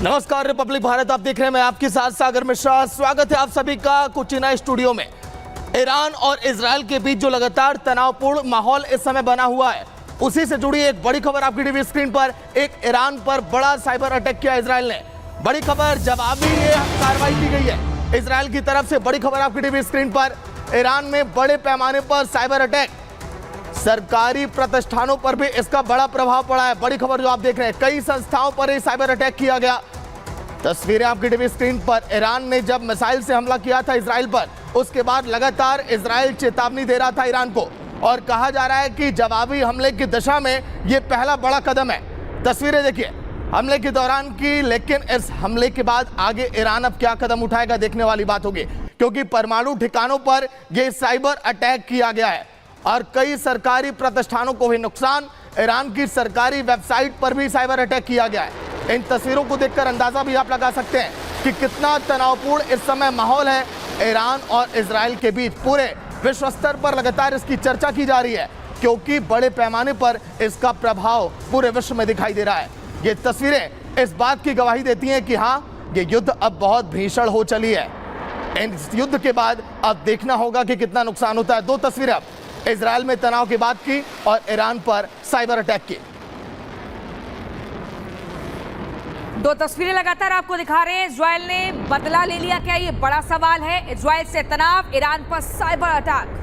नमस्कार, रिपब्लिक भारत आप देख रहे हैं। मैं आपके साथ सागर मिश्रा। स्वागत है आप सभी का कुचिना स्टूडियो में। ईरान और इजराइल के बीच जो लगातार तनावपूर्ण माहौल इस समय बना हुआ है, उसी से जुड़ी एक बड़ी खबर आपकी टीवी स्क्रीन पर। एक ईरान पर बड़ा साइबर अटैक किया इजराइल ने। बड़ी खबर, जवाबी ये कार्रवाई की गई है इजराइल की तरफ से। बड़ी खबर आपकी टीवी स्क्रीन पर। ईरान में बड़े पैमाने पर साइबर अटैक, सरकारी प्रतिष्ठानों पर भी इसका बड़ा प्रभाव पड़ा है। बड़ी खबर जो आप देख रहे हैं, कई संस्थाओं पर ही साइबर अटैक किया गया। तस्वीरें आपकी टीवी स्क्रीन पर। ईरान ने जब मिसाइल से हमला किया था इजराइल पर, उसके बाद लगातार इजराइल चेतावनी दे रहा था ईरान को, और कहा जा रहा है कि जवाबी हमले की दिशा में यह पहला बड़ा कदम है। तस्वीरें देखिए हमले के दौरान की, लेकिन इस हमले के बाद आगे ईरान अब क्या कदम उठाएगा देखने वाली बात होगी, क्योंकि परमाणु ठिकानों पर यह साइबर अटैक किया गया है और कई सरकारी प्रतिष्ठानों को भी नुकसान। ईरान की सरकारी वेबसाइट पर भी साइबर अटैक किया गया है। इन तस्वीरों को देखकर अंदाजा भी आप लगा सकते हैं कि कितना तनावपूर्ण इस समय माहौल है ईरान और इजराइल के बीच। पूरे विश्व स्तर पर लगातार इसकी चर्चा की जा रही है, क्योंकि बड़े पैमाने पर इसका प्रभाव पूरे विश्व में दिखाई दे रहा है। ये तस्वीरें इस बात की गवाही देती हैं कि हाँ, ये युद्ध अब बहुत भीषण हो चली है। इस युद्ध के बाद अब देखना होगा कि कितना नुकसान होता है। दो तस्वीरें अब इजराइल में तनाव की बात की और ईरान पर साइबर अटैक की। दो तस्वीरें लगातार आपको दिखा रहे हैं। इजराइल ने बदला ले लिया क्या, ये बड़ा सवाल है। इजराइल से तनाव, ईरान पर साइबर अटैक।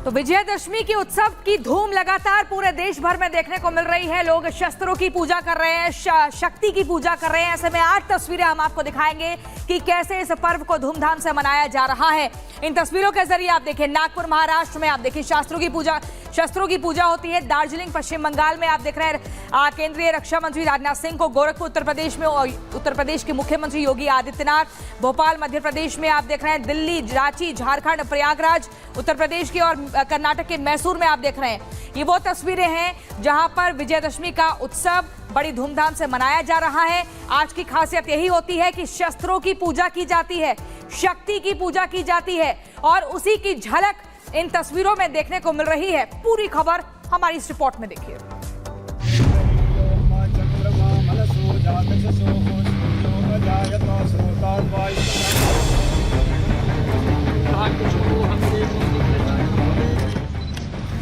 तो विजयदशमी के उत्सव की धूम लगातार पूरे देश भर में देखने को मिल रही है। लोग शस्त्रों की पूजा कर रहे हैं, शक्ति की पूजा कर रहे हैं। ऐसे में 8 तस्वीरें हम आपको दिखाएंगे कि कैसे इस पर्व को धूमधाम से मनाया जा रहा है। इन तस्वीरों के जरिए आप देखिए नागपुर महाराष्ट्र में, आप देखिए शस्त्रों की पूजा होती है। दार्जिलिंग पश्चिम बंगाल में आप देख रहे हैं केंद्रीय रक्षा मंत्री राजनाथ सिंह को। गोरखपुर उत्तर प्रदेश में उत्तर प्रदेश के मुख्यमंत्री योगी आदित्यनाथ। भोपाल मध्य प्रदेश में आप देख रहे हैं। दिल्ली, रांची, झारखंड, प्रयागराज उत्तर प्रदेश के, और कर्नाटक के मैसूर में आप देख रहे हैं। ये वो तस्वीरें हैं जहां पर विजयदशमी का उत्सव बड़ी धूमधाम से मनाया जा रहा है। आज की खासियत यही होती है कि शस्त्रों की पूजा की जाती है, शक्ति की पूजा की जाती है, और उसी की झलक इन तस्वीरों में देखने को मिल रही है। पूरी खबर हमारी इस रिपोर्ट में देखिए।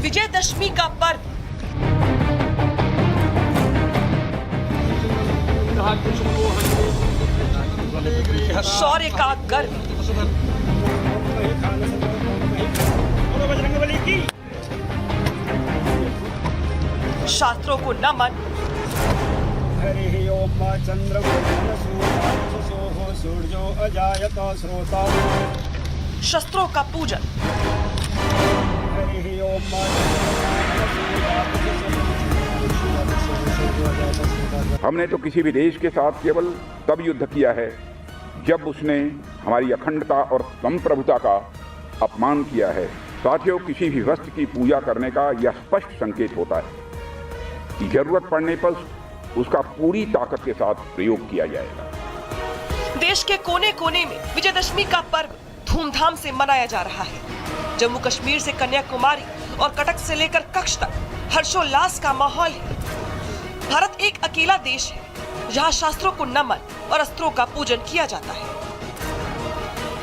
विजयदशमी का पर्व शौर्य का गर्व, शास्त्रों को नमन, शस्त्रों का पूजन, हमने तो किसी भी देश के साथ केवल तब युद्ध किया है जब उसने हमारी अखंडता और संप्रभुता का अपमान किया है। साथियों, किसी भी वस्तु की पूजा करने का यह स्पष्ट संकेत होता है कि जरूरत पड़ने पर उसका पूरी ताकत के साथ प्रयोग किया जाएगा। देश के कोने कोने में विजयदशमी का पर्व धूमधाम से मनाया जा रहा है। जम्मू कश्मीर से कन्याकुमारी और कटक से लेकर कच्छ तक हर्षोल्लास का माहौल है। भारत एक अकेला देश है जहां शास्त्रों को नमन और अस्त्रों का पूजन किया जाता है।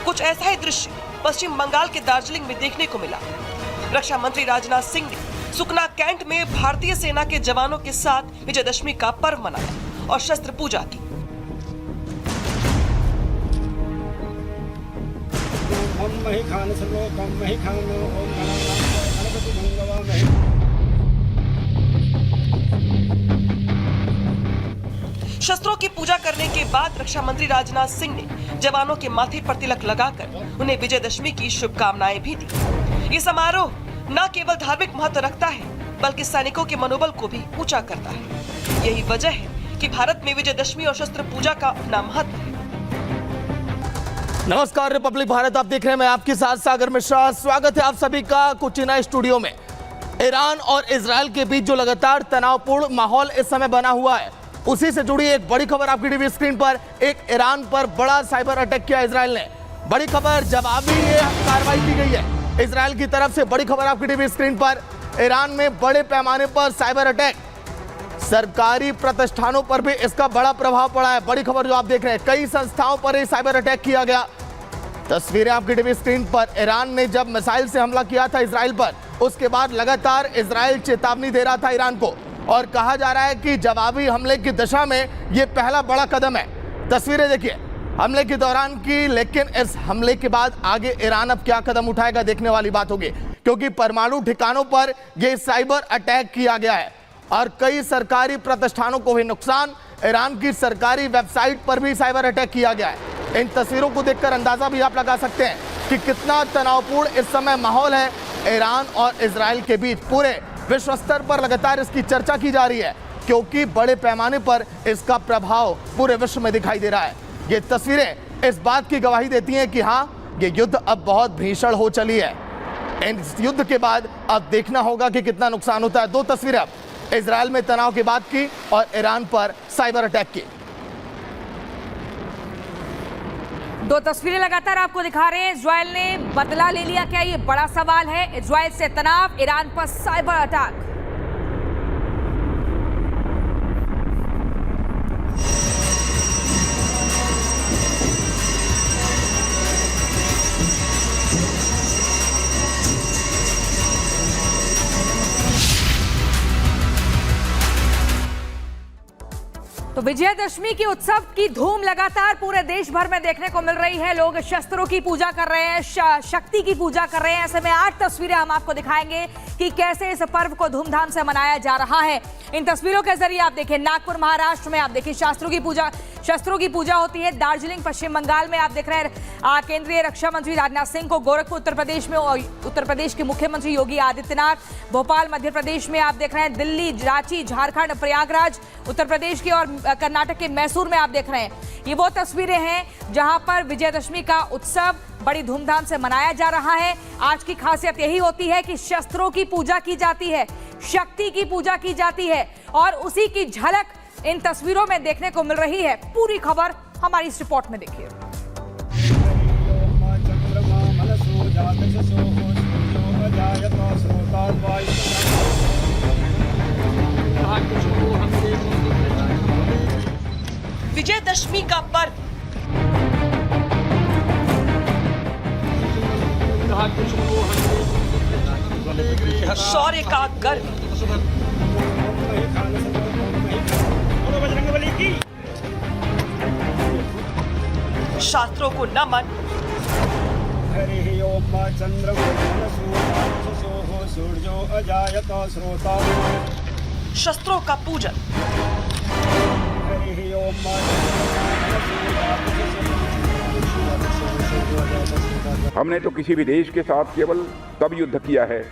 कुछ ऐसा ही दृश्य पश्चिम बंगाल के दार्जिलिंग में देखने को मिला। रक्षा मंत्री राजनाथ सिंह ने सुकना कैंट में भारतीय सेना के जवानों के साथ विजयदशमी का पर्व मनाया और शस्त्र पूजा की। शस्त्रों की पूजा करने के बाद रक्षा मंत्री राजनाथ सिंह ने जवानों के माथे पर तिलक लगाकर उन्हें विजयदशमी की शुभकामनाएं भी दी। ये समारोह न केवल धार्मिक महत्व रखता है, बल्कि सैनिकों के मनोबल को भी ऊंचा करता है। यही वजह है कि भारत में विजयदशमी और शस्त्र पूजा का अपना महत्व है। नमस्कार, रिपब्लिक भारत आप देख रहे हैं। मैं आपके साथ सागर मिश्रा। स्वागत है आप सभी का कुचिना स्टूडियो में। ईरान और इजराइल के बीच जो लगातार तनावपूर्ण माहौल इस समय बना हुआ है, उसी से जुड़ी एक बड़ी खबर आपकी टीवी स्क्रीन पर। एक ईरान पर बड़ा साइबर अटैक किया इजराइल ने। बड़ी खबर, जवाबी ये कार्रवाई की गई है इजराइल की तरफ से। बड़ी खबर आपकी टीवी स्क्रीन पर। ईरान में बड़े पैमाने पर साइबर अटैक, सरकारी प्रतिष्ठानों पर भी इसका बड़ा प्रभाव पड़ा है। बड़ी खबर जो आप देख रहे हैं, कई संस्थाओं पर ही साइबर अटैक किया गया। तस्वीरें आपकी टीवी स्क्रीन पर। ईरान ने जब मिसाइल से हमला किया था इजराइल पर, उसके बाद लगातार इजराइल चेतावनी दे रहा था ईरान को, और कहा जा रहा है कि जवाबी हमले की दिशा में यह पहला बड़ा कदम है। तस्वीरें देखिए हमले के दौरान की, लेकिन इस हमले के बाद आगे ईरान अब क्या कदम उठाएगा देखने वाली बात होगी, क्योंकि परमाणु ठिकानों पर यह साइबर अटैक किया गया है और कई सरकारी प्रतिष्ठानों को भी नुकसान। ईरान की सरकारी वेबसाइट पर भी साइबर अटैक किया गया है। इन तस्वीरों को देखकर अंदाजा भी आप लगा सकते हैं कि कितना तनावपूर्ण इस समय माहौल है ईरान और इजराइल के बीच। पूरे विश्व स्तर पर लगातार इसकी चर्चा की जा रही है, क्योंकि बड़े पैमाने पर इसका प्रभाव पूरे विश्व में दिखाई दे रहा है। ये तस्वीरें इस बात की गवाही देती हैं कि हाँ, ये युद्ध अब बहुत भीषण हो चली है। इस युद्ध के बाद अब देखना होगा कि कितना नुकसान होता है। दो तस्वीरें अब इजराइल में तनाव की बात की और ईरान पर साइबर अटैक की। दो तस्वीरें लगातार आपको दिखा रहे हैं। इजराइल ने बदला ले लिया क्या, ये बड़ा सवाल है। इजराइल से तनाव, ईरान पर साइबर अटैक। तो विजयदशमी के उत्सव की धूम लगातार पूरे देश भर में देखने को मिल रही है। लोग शस्त्रों की पूजा कर रहे हैं, शक्ति की पूजा कर रहे हैं। ऐसे में 8 तस्वीरें हम आपको दिखाएंगे कि कैसे इस पर्व को धूमधाम से मनाया जा रहा है। इन तस्वीरों के जरिए आप देखिए नागपुर महाराष्ट्र में, आप देखिए शस्त्रों की पूजा होती है। दार्जिलिंग पश्चिम बंगाल में आप देख रहे हैं केंद्रीय रक्षा मंत्री राजनाथ सिंह को। गोरखपुर उत्तर प्रदेश में, उत्तर प्रदेश के मुख्यमंत्री योगी आदित्यनाथ। भोपाल मध्य प्रदेश में आप देख रहे हैं। दिल्ली, रांची, झारखंड, प्रयागराज उत्तर प्रदेश के, और कर्नाटक के मैसूर में आप देख रहे हैं। ये वो तस्वीरें हैं जहां पर विजयदशमी का उत्सव बड़ी धूमधाम से मनाया जा रहा है। आज की खासियत यही होती है कि शस्त्रों की पूजा की जाती है, शक्ति की पूजा की जाती है, और उसी की झलक इन तस्वीरों में देखने को मिल रही है। पूरी खबर हमारी इस रिपोर्ट में देखिए। विजयदशमी का पर्व शौर्य का गर्व, शास्त्रों को नमन, शस्त्रों का पूजन, हमने तो किसी भी देश के साथ केवल तब युद्ध किया है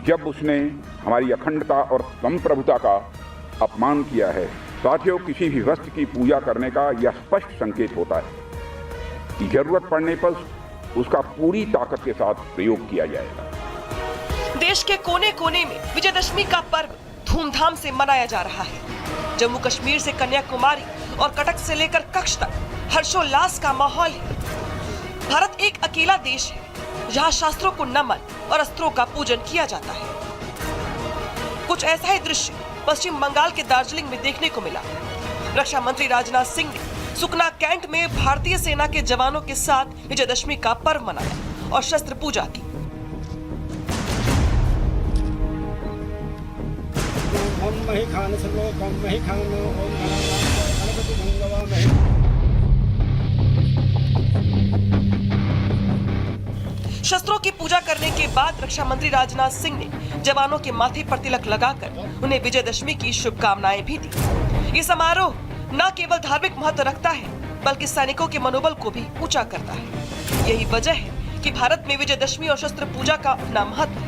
जब उसने हमारी अखंडता और संप्रभुता का अपमान किया है। साथियों, किसी भी वस्तु की पूजा करने का यह स्पष्ट संकेत होता है कि जरूरत पड़ने पर उसका पूरी ताकत के साथ प्रयोग किया जाएगा। देश के कोने कोने में विजयदशमी का पर्व धूमधाम से मनाया जा रहा है। जम्मू कश्मीर से कन्याकुमारी और कटक से लेकर कच्छ तक हर्षोल्लास का माहौल है। भारत एक अकेला देश है जहां शास्त्रों को नमन और अस्त्रों का पूजन किया जाता है। कुछ ऐसा ही दृश्य पश्चिम बंगाल के दार्जिलिंग में देखने को मिला। रक्षा मंत्री राजनाथ सिंह ने सुकना कैंट में भारतीय सेना के जवानों के साथ विजयदशमी का पर्व मनाया और शस्त्र पूजा की। शस्त्रों की पूजा करने के बाद रक्षा मंत्री राजनाथ सिंह ने जवानों के माथे पर तिलक लगाकर उन्हें विजयदशमी की शुभकामनाएं भी दी। ये समारोह न केवल धार्मिक महत्व रखता है, बल्कि सैनिकों के मनोबल को भी ऊंचा करता है। यही वजह है कि भारत में विजयदशमी और शस्त्र पूजा का अपना महत्व है।